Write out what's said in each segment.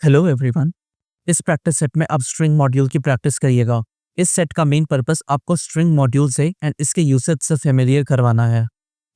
Hello everyone. इस practice set में आप स्ट्रिंग मॉड्यूल की प्रैक्टिस करिएगा। इस सेट का मेन पर्पस आपको स्ट्रिंग मॉड्यूल से एंड इसके यूसेज से फेमिलियर करवाना है।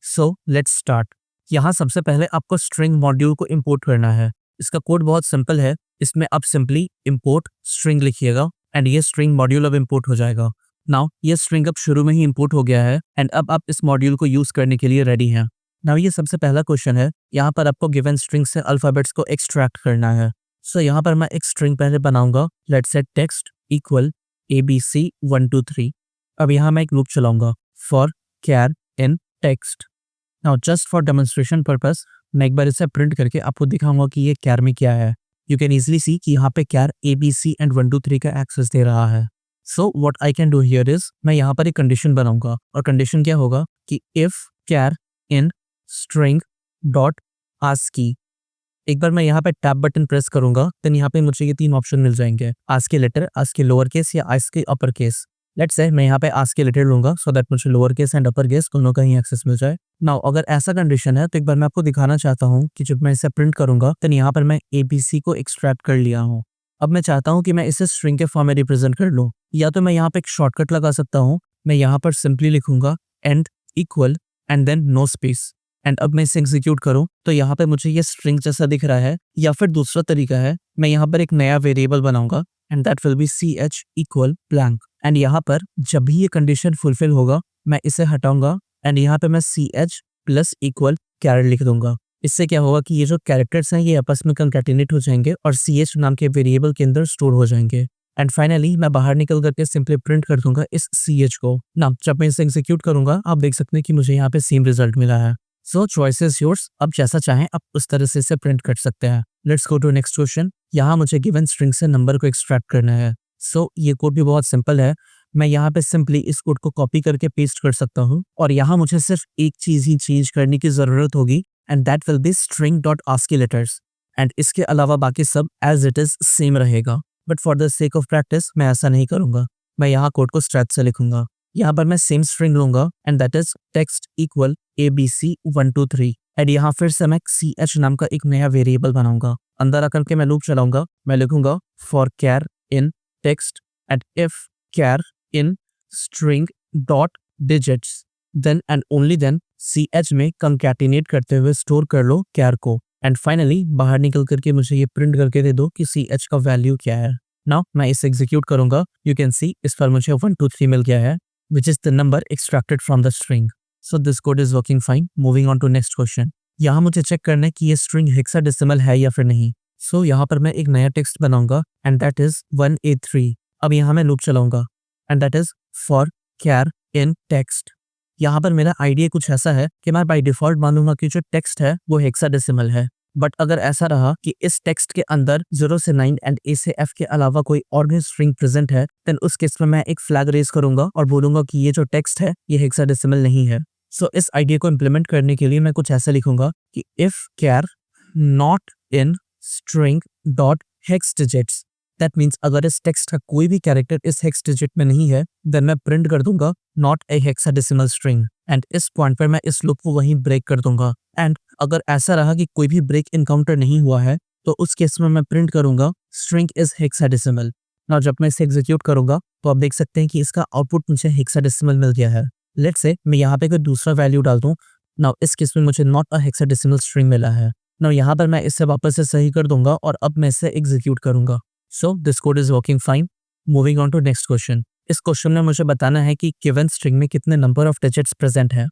So let's start. यहाँ सबसे पहले आपको स्ट्रिंग मॉड्यूल को इंपोर्ट करना है। इसका कोड बहुत सिंपल है। इसमें आप सिंपली इंपोर्ट स्ट्रिंग लिखिएगा एंड ये स्ट्रिंग मॉड्यूल अब इंपोर्ट हो जाएगा। नाउ ये स्ट्रिंग अब शुरू में ही इंपोर्ट हो गया है एंड अब आप इस मॉड्यूल को यूज करने के लिए रेडी हैं। नाउ ये सबसे पहला क्वेश्चन है। यहाँ पर आपको गिवन स्ट्रिंग से अल्फाबेट्स को एक्सट्रैक्ट करना है। सो यहाँ पर मैं एक स्ट्रिंग पहले बनाऊंगा। Let's set text equal ABC 1 2 3। अब यहाँ मैं एक लूप चलाऊंगा for char in text. Now just for demonstration purpose मैं एक बार इसे प्रिंट करके आपको दिखाऊंगा कि ये कैर में क्या है। यू कैन इजिली सी कि यहाँ पे कैर ABC एंड 1 2 3 का एक्सेस दे रहा है। So what I can do here is मैं यहाँ पर एक कंडीशन बनाऊंगा और कंडीशन क्या होगा कि if char in string dot ASCII. एक बार मैं यहाँ पे टैब बटन प्रेस करूंगा देन यहाँ पे मुझे ये तीन ऑप्शन मिल जाएंगे, ASCII letter, ASCII lower case या ASCII upper case. Let's say मैं यहाँ पे आस्की लेटर लूंगा सो दैट मुझे lower case and upper case दोनों का ही एक्सेस मिल जाए। नाउ अगर ऐसा कंडीशन है तो एक बार मैं आपको दिखाना चाहता हूँ कि जब मैं इसे प्रिंट करूंगा देन यहाँ पर मैं ABC को एक्सट्रैक्ट कर लिया हूँ। अब मैं चाहता हूँ कि मैं इसे स्ट्रिंग के फॉर्म में रिप्रेजेंट कर लूँ, या तो मैं यहाँ पे एक शॉर्टकट लगा सकता हूँ। मैं यहाँ पर सिंपली लिखूंगा end equal and then no space and अब मैं इसे एग्जीक्यूट करूं तो यहाँ पे मुझे ये स्ट्रिंग जैसा दिख रहा है। या फिर दूसरा तरीका है, मैं यहाँ पर एक नया वेरिएबल बनाऊंगा and that will B CH equal blank and यहाँ पर जब भी ये कंडीशन फुलफिल होगा मैं इसे हटाऊंगा एंड यहाँ पे मैं CH प्लस इक्वल कैरेट लिख दूंगा। इससे क्या होगा कि ये जो कैरेक्टर्स हैं ये आपस में कंकैटिनेट हो जाएंगे और CH नाम के वेरिएबल के अंदर स्टोर हो जाएंगे। एंड फाइनली मैं बाहर निकल करके सिंपली प्रिंट कर दूंगा इस CH को। ना जब मैं इसे एग्जीक्यूट करूंगा आप देख सकते हैं कि मुझे यहाँ पे सेम रिजल्ट मिला है। सो चॉइस इज योर्स। अब जैसा चाहें आप उस तरह से इसे प्रिंट कर सकते हैं। Let's go to next question. यहाँ मुझे गिवन स्ट्रिंग से नंबर को एक्सट्रैक्ट करना है। सो ये कोड भी बहुत सिंपल है। मैं यहाँ पे सिंपली इस कोड को कॉपी करके पेस्ट कर सकता हूँ और यहाँ मुझे सिर्फ एक चीज ही चेंज करने की जरूरत होगी and that will be string dot ascii letters and इसके अलावा बाकी सब एज इट इज सेम रहेगा। But for the sake of practice मैं ऐसा नहीं करूंगा। मैं यहाँ कोड को स्ट्रेच से लिखूंगा। यहाँ पर मैं सेम स्ट्रिंग लूंगा and that is text equal ABC 1 2 3 and यहाँ फिर से मैं CH नाम का एक नया वेरिएबल बनाऊंगा। अंदर आकर के मैं लूप चलाऊंगा। मैं लिखूंगा for char in text and if char in string dot digits then and only then CH में कंकैटिनेट करते हुए स्टोर कर लो कैर को एंड फाइनली बाहर निकल करके मुझे ये प्रिंट करके दे दो कि CH का वैल्यू क्या है। नाउ मैं इसे एग्जीक्यूट करूंगा। यू कैन सी इस पर मुझे 1 2 3 मिल गया है which is the number extracted from the string. So this code is working fine. Moving on to next question. यहाँ मुझे चेक करना है कि ये स्ट्रिंग हेक्साडेसिमल है या फिर नहीं। सो यहाँ पर मैं एक नया टेक्स्ट बनाऊंगा एंड दैट इज 183। अब यहाँ मैं लूप चलाऊंगा and that is for char in text. यहाँ पर मेरा आइडिया कुछ ऐसा है कि मैं बाय डिफॉल्ट मानूंगा कि जो टेक्स्ट है वो हेक्साडेसिमल है। बट अगर ऐसा रहा कि इस टेक्स्ट के अंदर 0 से 9 एंड A से F के अलावा कोई और भी स्ट्रिंग प्रेजेंट है देन उस केस में मैं एक फ्लैग रेज करूंगा और बोलूंगा कि ये जो टेक्स्ट है ये हेक्साडेसिमल नहीं है। सो इस आइडिया को इम्प्लीमेंट करने के लिए मैं कुछ ऐसा लिखूंगा कि if char not in string dot hex digits. That means अगर इस टेक्स्ट का कोई भी कैरेक्टर इस हेक्स डिजिट में नहीं है देन मैं प्रिंट कर दूंगा not a hexadecimal string and इस पॉइंट पर मैं इस लूप को वहीं ब्रेक कर दूंगा। एंड अगर ऐसा रहा कि कोई भी ब्रेक इनकाउंटर नहीं हुआ है तो उस केस में मैं प्रिंट करूंगा स्ट्रिंग इज हेक्साडेसिमल। नाउ जब मैं इसे एग्जीक्यूट करूंगा तो आप देख सकते हैं कि इसका आउटपुट मुझे हेक्साडेसिमल मिल गया है। लेट्स से मैं यहाँ पे कोई दूसरा वैल्यू डाल दूं। नाउ इस केस में मुझे नॉट अ हेक्साडेसिमल स्ट्रिंग मिला है। नाउ यहाँ पर मैं इसे वापस से सही कर दूंगा और अब मैं इसे एग्जीक्यूट करूंगा। So this code is working fine. Moving on to next question. इस क्वेश्चन में मुझे बताना है कि गिवन स्ट्रिंग में कितने नंबर ऑफ डिजिट्स प्रेजेंट है।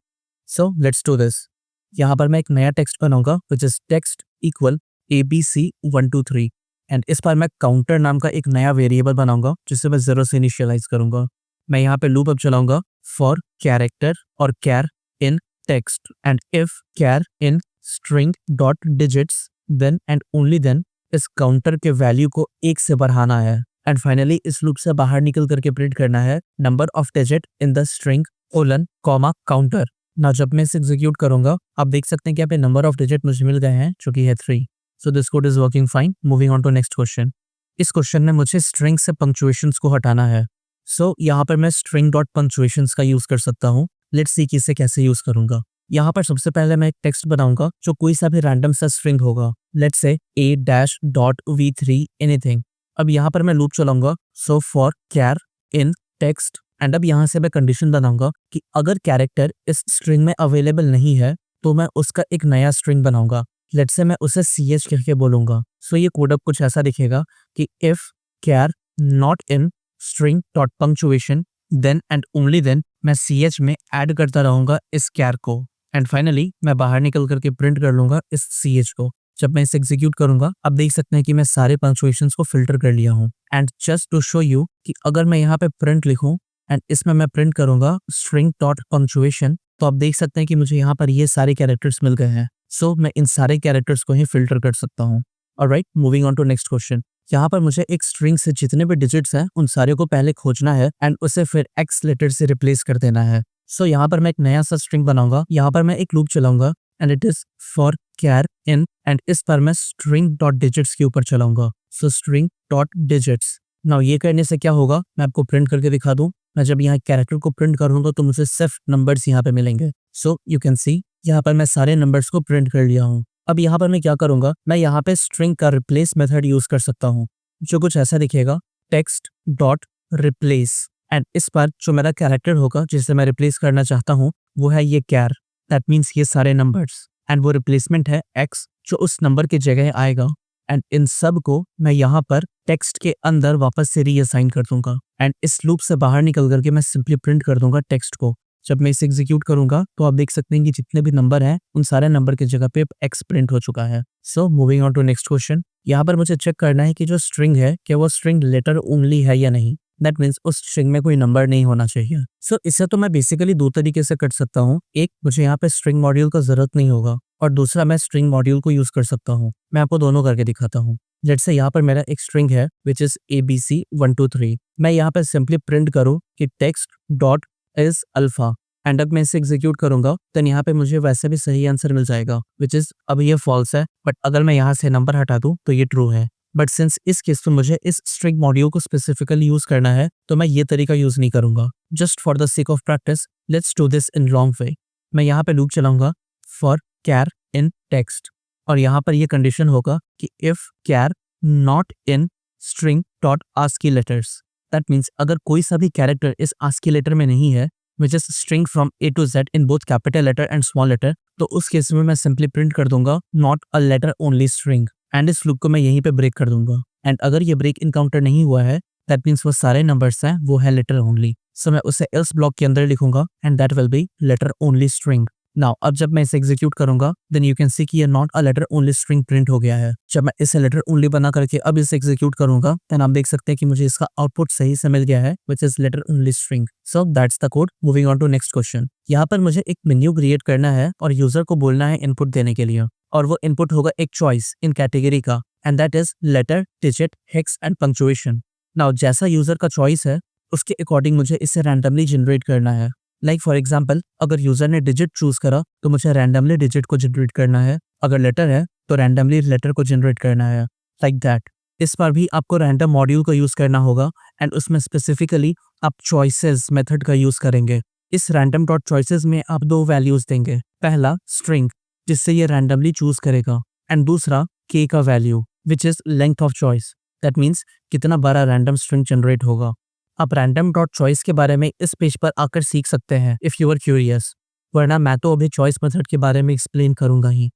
So let's do this. यहाँ पर मैं एक नया टेक्स्ट बनाऊंगा which is text equal ABC 1 2 3 and इस पर मैं काउंटर नाम का एक नया वेरिएबल बनाऊंगा जिसे मैं 0 से इनिशियलाइज करूंगा। मैं यहाँ पे लूप अब चलाऊंगा फॉर कैरेक्टर और char in text and if char in string dot digits then and only then इस काउंटर के वैल्यू को 1 से बढ़ाना है एंड फाइनली इस लूप से बाहर निकल करके प्रिंट करना है number of digit in the string colon comma counter. ना जब मैं इसे एग्जीक्यूट करूंगा आप देख सकते हैं कि यहाँ पे नंबर ऑफ डिजिट मुझे मिल गए हैं जो कि है 3। So this code is working fine. Moving on to next question. इस क्वेश्चन में मुझे स्ट्रिंग से पंक्चुएशंस को हटाना है। सो यहाँ पर मैं स्ट्रिंग डॉट पंक्चुएशंस का यूज कर सकता हूँ। लेट्स सी कि इसे कैसे यूज करूंगा। यहाँ पर सबसे पहले मैं एक टेक्स्ट बनाऊंगा जो कोई सा भी रैंडम सा स्ट्रिंग होगा, लेट्स से a-.v3 एनीथिंग। अब यहाँ पर मैं लूप चलाऊंगा, so for char in text, and अब यहाँ से मैं कंडीशन बनाऊंगा कि अगर कैरेक्टर इस स्ट्रिंग में अवेलेबल नहीं है तो मैं उसका एक नया स्ट्रिंग बनाऊंगा, लेट्स से मैं उसे ch करके बोलूंगा। सो ये कोड अब कुछ ऐसा दिखेगा कि if char not in string dot punctuation then and only then मैं ch में ऐड करता रहूंगा इस कैर को, एंड फाइनली मैं बाहर निकल करके प्रिंट कर लूंगा इस ch को। जब मैं इसे एग्जीक्यूट करूंगा अब देख सकते हैं कि मैं सारे पंक्चुएशंस को फिल्टर कर लिया हूँ। And just to show you कि अगर मैं यहाँ पे प्रिंट लिखूं एंड इसमें मैं प्रिंट करूंगा स्ट्रिंग डॉट पंक्चुएशन, तो आप देख सकते हैं कि मुझे यहाँ पर ये सारे कैरेक्टर्स मिल गए हैं। सो मैं इन सारे कैरेक्टर्स को ही फिल्टर कर सकता हूँ। Alright, moving on to next question. यहाँ पर मुझे एक स्ट्रिंग से जितने भी डिजिट्स हैं उन सारे को पहले खोजना है एंड उसे फिर x लेटर से रिप्लेस कर देना है। सो यहाँ पर मैं एक नया सा स्ट्रिंग बनाऊंगा, यहाँ पर मैं एक लूप चलाऊंगा and it is for char in, and इस पर मैं स्ट्रिंग डॉट डिजिट्स के ऊपर चलाऊंगा। So string dot digits. Now ये करने से क्या होगा मैं आपको प्रिंट करके दिखा दूं। मैं जब यहाँ कैरेक्टर को प्रिंट करूंगा तो मुझे सिर्फ नंबर्स यहाँ पे मिलेंगे। सो यू कैन सी यहाँ पर मैं सारे नंबर्स को प्रिंट कर लिया हूँ। अब यहाँ पर मैं क्या करूंगा, मैं यहाँ पे स्ट्रिंग का रिप्लेस मेथड यूज कर सकता हूँ जो कुछ ऐसा दिखेगा, टेक्स्ट डॉट रिप्लेस, एंड इस पर जो मेरा कैरेक्टर होगा जिसे मैं रिप्लेस करना चाहता हूँ वो है ये कैर, दैट मीन्स ये सारे नंबर्स, एंड वो रिप्लेसमेंट है x जो उस नंबर की जगह आएगा, एंड इन सब को मैं यहाँ पर टेक्स्ट के अंदर वापस से रीअसाइन कर दूंगा, एंड इस लूप से बाहर निकल करके मैं सिंपली प्रिंट कर दूंगा टेक्स्ट को। जब मैं इसे एग्जीक्यूट करूंगा तो आप देख सकते हैं कि जितने भी नंबर हैं उन सारे नंबर की जगह पे x प्रिंट हो चुका है। So moving on to next question. यहाँ पर मुझे चेक करना है कि जो स्ट्रिंग है क्या वो स्ट्रिंग लेटर ओनली है या नहीं, दैट मीन्स उस स्ट्रिंग में कोई नंबर नहीं होना चाहिए। सो इसे तो मैं बेसिकली दो तरीके से कर सकता हूँ, एक मुझे यहाँ पे स्ट्रिंग मॉड्यूल का जरूरत नहीं होगा और दूसरा मैं स्ट्रिंग मॉड्यूल को यूज कर सकता हूँ। मैं आपको दोनों करके दिखाता हूँ। लेट्स से यहाँ पर मेरा एक स्ट्रिंग है विच इज abc123। मैं यहाँ पर सिंपली प्रिंट करूँ कि text dot is alpha, and अब मैं इसे एग्जीक्यूट करूंगा देन यहाँ पे मुझे वैसे भी सही आंसर मिल जाएगा विच इज, अब ये फॉल्स है बट अगर मैं यहाँ से नंबर हटा दूं तो ये ट्रू है। बट सिंस इस केस में मुझे इस स्ट्रिंग मॉड्यूल को स्पेसिफिकली यूज करना है तो मैं ये तरीका यूज नहीं करूंगा। Just for the sake of practice let's do this in long way. मैं यहाँ पे लूप चलाऊंगा फॉर कैर इन टेक्स्ट, और यहाँ पर ये कंडीशन होगा कि if char not in string dot ascii letters, that means अगर कोई सा भी कैरेक्टर इस आस्की लेटर में नहीं है which is string from A to Z in both capital letter and small letter, तो उस केस में मैं सिंपली प्रिंट कर दूंगा not a letter only string, and इस लूप को मैं यहीं पे ब्रेक कर दूंगा। एंड अगर ये ब्रेक इनकाउंटर नहीं हुआ है दैट मीन्स वो सारे नंबर्स हैं वो है लेटर ओनली। सो मैं उसे else ब्लॉक के अंदर लिखूंगा and that will be letter only string. Now अब जब मैं इसे एग्जीक्यूट करूंगा देन यू कैन सी कि ये not a letter only string print हो गया है। जब मैं इसे लेटर ओनली बना करके अब इसे एग्जीक्यूट करूंगा देन आप देख सकते हैं कि मुझे इसका आउटपुट सही से मिल गया है which is letter only string. So that's the code. Moving on to next question. यहाँ पर मुझे एक मेन्यू क्रिएट करना है और यूजर को बोलना है इनपुट देने के लिए, और वो इनपुट होगा एक चॉइस इन कैटेगरी का, and that is letter, digit, hex and punctuation. Now जैसा यूजर का चॉइस है उसके अकॉर्डिंग मुझे इसे रैंडमली जनरेट करना है। लाइक फॉर एग्जाम्पल अगर यूजर ने डिजिट चूज करा तो मुझे रैंडमली डिजिट को जनरेट करना है, अगर लेटर है तो रैंडमली लेटर को जनरेट करना है, लाइक दैट। इस पर भी आपको रैंडम मॉड्यूल का यूज करना होगा एंड उसमें स्पेसिफिकली आप चॉइसेस मेथड का यूज करेंगे। इस रैंडम डॉट चॉइसेस में आप दो वैल्यूज देंगे, पहला स्ट्रिंग जिससे ये रैंडमली चूज करेगा, एंड दूसरा k का value which is length of choice, that means कितना बड़ा रैंडम स्ट्रिंग जनरेट होगा। आप रैंडम डॉट चॉइस के बारे में इस पेज पर आकर सीख सकते हैं इफ़ यू आर क्यूरियस, वरना मैं तो अभी चॉइस मेथड के बारे में एक्सप्लेन करूंगा ही।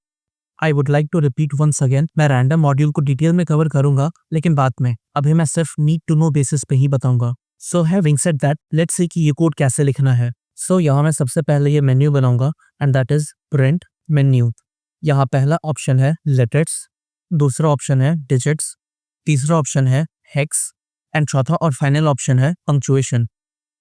I would like to repeat once again, मैं रैंडम मॉड्यूल को डिटेल में कवर करूंगा लेकिन बाद में, अभी मैं सिर्फ नीड टू नो बेसिस पे ही बताऊंगा। So having said that let's see कि ये कोड कैसे लिखना है। सो यहाँ मैं सबसे पहले ये मेन्यू बनाऊंगा and that is print menu. यहाँ पहला ऑप्शन है लेटर्स, दूसरा ऑप्शन है डिजिट्स, तीसरा ऑप्शन है हेक्स एंड चौथा और फाइनल ऑप्शन है पंक्चुएशन।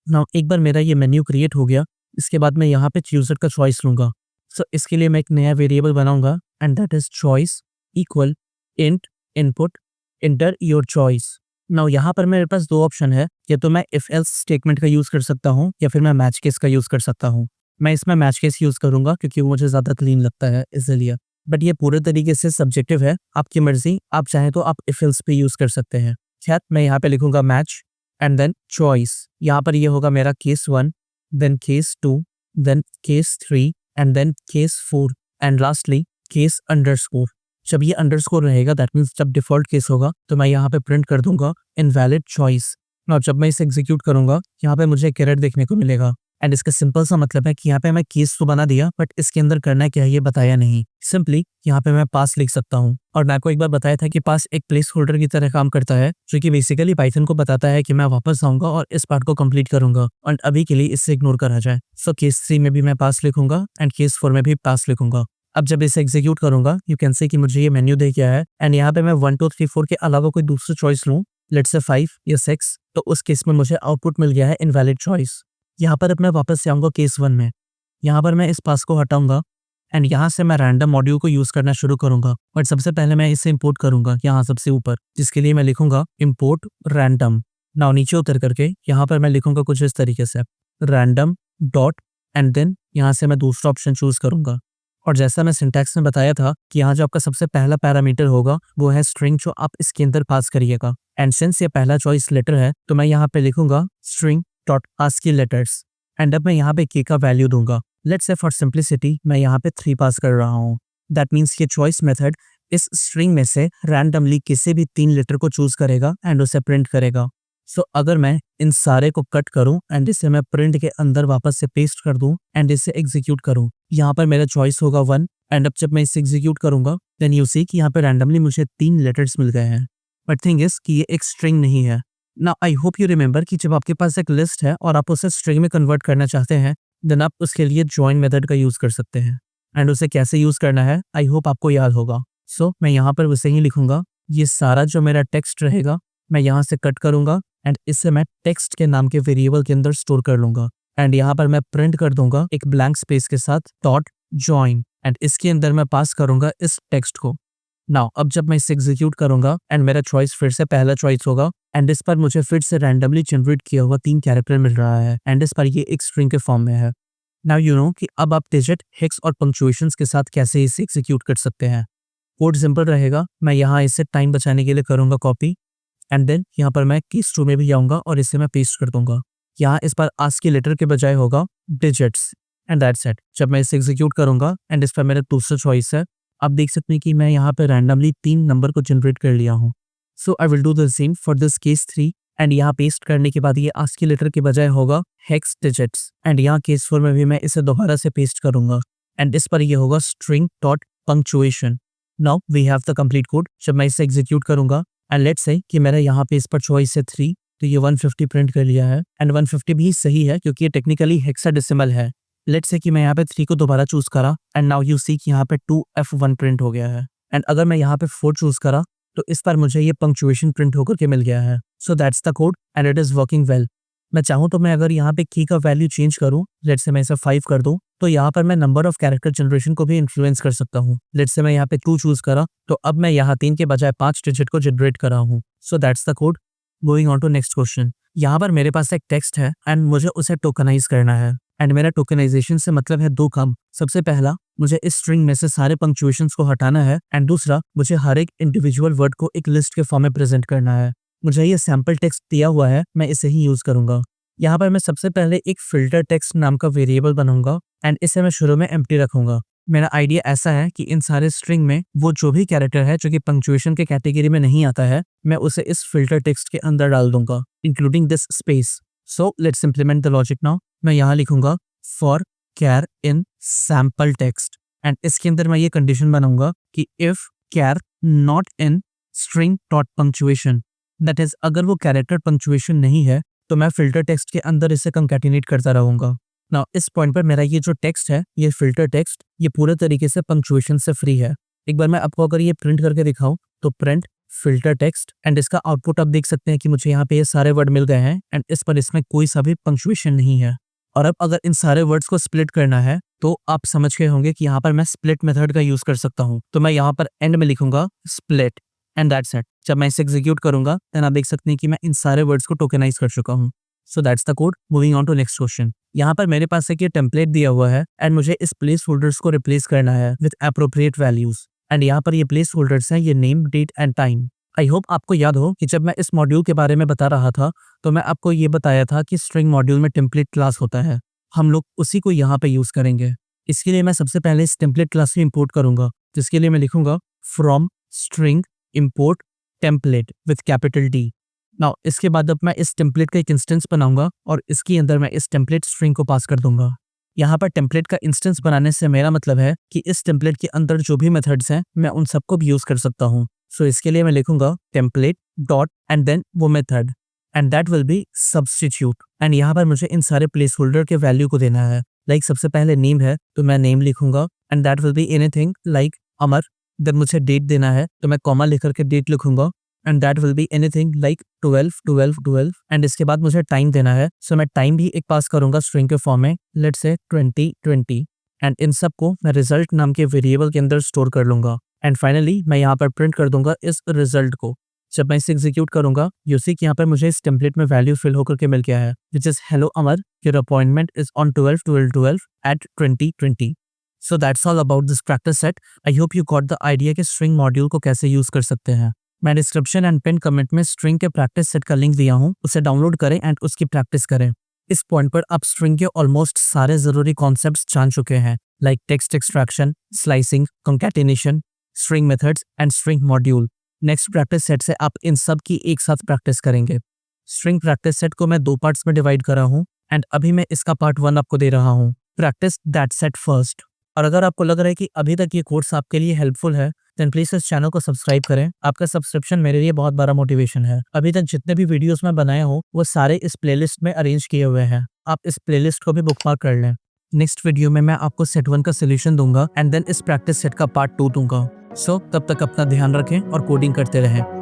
नाउ एक बार मेरा ये मेन्यू क्रिएट हो गया इसके बाद मैं यहाँ पे यूजर का चॉइस लूंगा। सो इसके लिए मैं एक नया वेरिएबल बनाऊंगा and that is choice equal int input inter your choice. Now यहाँ पर मेरे पास दो ऑप्शन है, या तो मैं इफ एल्स स्टेटमेंट का यूज कर सकता हूँ या फिर मैं मैच केस का यूज कर सकता हूँ। मैं इसमें मैच केस यूज करूंगा क्योंकि वो मुझे ज्यादा क्लीन लगता है इसलिए, बट ये पूरे तरीके से सब्जेक्टिव है, आपकी मर्जी, आप चाहें तो आप इफ एल्स पे यूज कर सकते हैं। खैर मैं यहाँ पे लिखूंगा मैच एंड देन चॉइस। यहाँ पर ये होगा मेरा case 1, then case 2, then case 3 and then case 4 and lastly case underscore. जब ये अंडरस्कोर रहेगा दैट मीन्स जब डिफॉल्ट केस होगा तो मैं यहाँ पे प्रिंट कर दूंगा इनवैलिड चॉइस। और जब मैं इसे एग्जीक्यूट करूंगा यहाँ पे मुझे एक एरर देखने को मिलेगा। एंड इसका सिंपल सा मतलब है कि यहाँ पे मैं केस तो बना दिया बट इसके अंदर करना क्या है ये बताया नहीं। सिंपली यहाँ पे मैं पास लिख सकता हूँ। और मैं आपको एक बार बताया था कि पास एक प्लेस होल्डर की तरह काम करता है जो कि बेसिकली पाइथन को बताता है कि मैं वापस आऊंगा और इस पार्ट को कंप्लीट करूंगा और अभी के लिए इससे इग्नोर करा जाए। सो केस 3 में भी मैं पास लिखूंगा एंड केस 4 में भी पास लिखूंगा। अब जब इसे एग्जीक्यूट करूंगा यू कैन से कि मुझे ये मेन्यू दे गया है एंड यहाँ पे मैं 1 2 3 4 के अलावा कोई दूसरी चॉइस लूँ, लेट्स से 5 या 6, तो उस केस में मुझे आउटपुट मिल गया है इनवैलिड चॉइस। यहाँ पर अब मैं वापस से आऊँगा केस 1 में। यहाँ पर मैं इस पास को हटाऊंगा एंड यहाँ से मैं रैंडम मॉड्यूल को यूज़ करना शुरू करूँगा। बट सबसे पहले मैं इसे इंपोर्ट करूँगा यहाँ सबसे ऊपर, जिसके लिए मैं लिखूँगा इंपोर्ट रैंडम। नाउ नीचे उतर करके यहाँ पर मैं लिखूँगा कुछ इस तरीके से रैंडम डॉट एंड देन यहाँ से मैं दूसरा ऑप्शन चूज़ करूँगा। और जैसा मैं सिंटैक्स में बताया था कि यहाँ जो आपका सबसे पहला पैरामीटर होगा वो है स्ट्रिंग जो आप इसके अंदर पास करिएगा। एंड सिंस ये पहला चॉइस लेटर है तो मैं यहाँ पे लिखूंगा string dot ascii letters and अब मैं यहाँ पे के का वैल्यू दूंगा। लेट्स से फॉर सिंप्लिसिटी मैं यहाँ पे 3 पास कर रहा हूँ। दैट मीन्स ये चॉइस मेथड इस स्ट्रिंग में से रैंडमली किसी भी 3 लेटर को चूज करेगा एंड उसे प्रिंट करेगा। सो अगर मैं इन सारे को कट करूं एंड इसे मैं प्रिंट के अंदर वापस से पेस्ट कर दूं एंड इसे एग्जीक्यूट करूं, यहाँ पर मेरा चॉइस होगा 1 एंड अब जब मैं इसे एग्जीक्यूट करूंगा देन यू सी कि यहाँ पे रैंडमली मुझे 3 लेटर्स मिल गए हैं। बट थिंग इज कि ये एक स्ट्रिंग नहीं है। Now I hope you remember कि जब आपके पास एक लिस्ट है और आप उसे स्ट्रिंग में कन्वर्ट करना चाहते हैं देन आप उसके लिए जॉइन मेथड का यूज कर सकते हैं। एंड उसे कैसे यूज करना है आई होप आपको याद होगा। सो मैं यहाँ पर उसे ही लिखूंगा। ये सारा जो मेरा टेक्स्ट रहेगा मैं यहाँ से कट करूंगा एंड इसे मैं टेक्स्ट के नाम के वेरिएबल के अंदर स्टोर कर लूंगा एंड यहाँ पर मैं प्रिंट कर दूंगा एक ब्लैंक स्पेस के साथ डॉट जॉइन एंड इसके अंदर मैं पास करूंगा इस टेक्स्ट को। नाउ अब जब मैं इसे एग्जीक्यूट करूंगा एंड मेरा चॉइस फिर से पहला चॉइस होगा एंड इस पर मुझे फिर से रैंडमली जनरेट किया हुआ 3 कैरेक्टर मिल रहा है एंड इस पर ये एक स्ट्रिंग के फॉर्म में है। नाउ यू नो कि अब आप डिजिट, हेक्स और पंक्चुएशंस के साथ कैसे इसे एग्जीक्यूट कर सकते हैं। कोड सिंपल रहेगा। मैं यहाँ इसे टाइम बचाने के लिए करूंगा कॉपी एंड देन यहाँ पर मैं केस 2 में भी आऊँगा और इसे मैं पेस्ट कर दूंगा। यहाँ इस पर आस्की लेटर के बजाय होगा डिजिट्स एंड दैट्स इट। जब मैं इसे एग्जीक्यूट करूंगा एंड इस पर मेरा दूसरा चॉइस है, आप देख सकते हैं कि मैं यहाँ पे रैंडमली 3 नंबर को जनरेट कर लिया हूँ। So I will do the same for this case 3 and यहाँ पेस्ट करने के बाद ये आस्की लेटर के बजाय होगा हेक्स डिजिट्स एंड यहाँ केस 4 में भी मैं इसे दोबारा से पेस्ट करूंगा एंड इस पर ये होगा string dot punctuation. Now we have the complete code. जब मैं इसे एग्जीक्यूट करूंगा एंड लेट्स से कि मेरा यहाँ पे इस पर चॉइस है 3 तो ये 150 प्रिंट कर लिया है एंड 150 भी सही है क्योंकि ये टेक्निकली हेक्साडेसिमल है। लेट्स से कि मैं यहाँ पे 3 को दोबारा चूज करा एंड नाउ यू सी कि यहाँ पे 2F1 प्रिंट हो गया है एंड अगर मैं यहाँ पे 4 चूज करा तो इस पर मुझे ये पंक्चुएशन प्रिंट होकर के मिल गया है। सो that's the code and it is working well. मैं चाहूँ तो मैं अगर यहाँ पे की का वैल्यू चेंज करूँ, लेट्स से मैं इसे 5 कर दूँ तो यहाँ पर मैं नंबर ऑफ कैरेक्टर जनरेशन को भी इन्फ्लुएंस कर सकता हूँ। लेट्स से मैं यहाँ पे 2 चूज करा तो अब मैं यहाँ 3 के बजाय 5 डिजिट को जनरेट कर रहा हूँ। So that's the code. Moving on to next question. यहाँ पर मेरे पास एक टेक्स्ट है एंड मुझे उसे टोकनाइज करना है एंड मेरा टोकनाइजेशन से मतलब है 2 काम। सबसे पहला मुझे इस स्ट्रिंग में से सारे पंक्चुएशंस को हटाना है एंड दूसरा मुझे हर एक इंडिविजुअल वर्ड को एक लिस्ट के फॉर्म में प्रेजेंट करना है। मुझे ये सैम्पल टेक्स्ट दिया हुआ है, मैं इसे ही यूज करूंगा। यहाँ पर मैं सबसे पहले एक फिल्टर टेक्स्ट नाम का वेरिएबल बनाऊंगा एंड इसे मैं शुरू में एम्प्टी रखूंगा। मेरा आइडिया ऐसा है कि इन सारे स्ट्रिंग में वो जो भी कैरेक्टर है जो कि पंक्चुएशन के कैटेगरी में नहीं आता है मैं उसे इस फिल्टर टेक्स्ट के अंदर डाल दूंगा including this space. So let's implement the logic now. मैं यहाँ लिखूंगा for char in sample text and इसके अंदर मैं ये कंडीशन बनाऊंगा कि if char not in string dot punctuation, that is अगर वो कैरेक्टर पंक्चुएशन नहीं है तो मैं फिल्टर टेक्स्ट के अंदर इसे कंकैटिनेट करता रहूंगा। नाउ इस पॉइंट पर मेरा ये जो टेक्स्ट है, ये फिल्टर टेक्स्ट, ये पूरे तरीके से पंक्चुएशन से फ्री है। एक बार मैं आपको अगर ये प्रिंट करके दिखाऊं तो प्रिंट फिल्टर टेक्स्ट एंड इसका आउटपुट आप देख सकते हैं कि मुझे यहाँ पे ये सारे वर्ड मिल गए हैं एंड इस पर इसमें कोई सा भी पंक्चुएशन नहीं है। और अब अगर इन सारे वर्ड्स को स्प्लिट करना है तो आप समझ गए होंगे कि यहाँ पर मैं स्प्लिट मेथड का यूज कर सकता हूँ। तो मैं यहाँ पर एंड में लिखूंगा स्प्लिट एंड दैट्स इट। जब मैं इसे एग्जीक्यूट करूंगा देन आप देख सकते हैं कि मैं इन सारे वर्ड्स को टोकनाइज कर चुका हूँ। So that's the code. Moving on to next question. यहाँ पर मेरे पास एक ये टेम्पलेट दिया हुआ है एंड मुझे इस प्लेस होल्डर्स को रिप्लेस करना है विद एप्रोप्रिएट वैल्यूज एंड यहाँ पर ये प्लेस होल्डर्स हैं, ये name, date and time. I hope आपको याद हो कि जब मैं इस मॉड्यूल के बारे में बता रहा था तो मैं आपको ये बताया था कि स्ट्रिंग मॉड्यूल में टेम्पलेट क्लास होता है, हम लोग उसी को यहाँ पे यूज करेंगे। इसके लिए मैं सबसे पहले इस टेम्पलेट क्लास में इंपोर्ट करूंगा, जिसके लिए मैं लिखूंगा from string import template with capital D. Now इसके बाद अब मैं इस टेम्पलेट का एक इंस्टेंस बनाऊंगा और इसके अंदर मैं इस टेम्पलेट स्ट्रिंग को पास कर दूंगा। यहाँ पर टेम्पलेट का इंस्टेंस बनाने से मेरा मतलब है कि इस टेम्पलेट के अंदर जो भी मेथड्स हैं मैं उन सबको भी यूज कर सकता हूँ। सो इसके लिए मैं लिखूंगा टेम्पलेट डॉट एंड देन वो method and that will B substitute. And यहाँ पर मुझे इन सारे प्लेस होल्डर के वैल्यू को देना है। लाइक सबसे पहले नेम है तो मैं नेम लिखूंगा and that will be anything like Amar. Then मुझे डेट देना है तो मैं कॉमा लिखकर के डेट लिखूंगा and that will be anything like 12 12 12। And इसके बाद मुझे टाइम देना है, सो मैं टाइम भी एक पास करूंगा स्ट्रिंग के फॉर्म में, लेट्स से 20 20। एंड इन सब को मैं रिजल्ट नाम के वेरिएबल के अंदर स्टोर कर लूंगा एंड फाइनली मैं यहाँ पर प्रिंट कर दूंगा इस रिजल्ट को। जब मैं इसे एग्जीक्यूट करूंगा यू सी कि यहाँ पर मुझे इस टेम्पलेट में वैल्यू फिल होकर के मिल गया है, which is hello Amar, your appointment is on 12 12 12 at 2020। So that's all about this practice set. I hope you got the idea कि स्ट्रिंग मॉड्यूल को कैसे यूज कर सकते हैं। मैं डिस्क्रिप्शन एंड पिन कमेंट में स्ट्रिंग के प्रैक्टिस सेट का लिंक दिया हूँ, उसे डाउनलोड करें एंड उसकी प्रैक्टिस करें। इस पॉइंट पर आप स्ट्रिंग के ऑलमोस्ट सारे जरूरी कॉन्सेप्ट्स जान चुके हैं, like text extraction, slicing, concatenation, string methods and string module. Next practice set से आप इन सब की एक साथ प्रैक्टिस करेंगे। स्ट्रिंग प्रैक्टिस सेट को मैं 2 पार्ट्स में डिवाइड करा हूँ एंड अभी मैं इसका पार्ट 1 आपको दे रहा हूँ, प्रैक्टिस दैट सेट फर्स्ट। और अगर आपको लग रहा है कि अभी तक ये कोर्स आपके लिए हेल्पफुल है देन प्लीज इस चैनल को सब्सक्राइब करें। आपका सब्सक्रिप्शन मेरे लिए बहुत बड़ा मोटिवेशन है। अभी तक जितने भी वीडियोस मैं बनाया हूँ वो सारे इस प्लेलिस्ट में अरेंज किए हुए हैं, आप इस प्लेलिस्ट को भी बुकमार्क कर लें। नेक्स्ट वीडियो में मैं आपको सेट 1 का सोल्यूशन दूंगा एंड देन इस प्रैक्टिस सेट का पार्ट 2 दूंगा। सो तब तक अपना ध्यान रखें और कोडिंग करते रहें।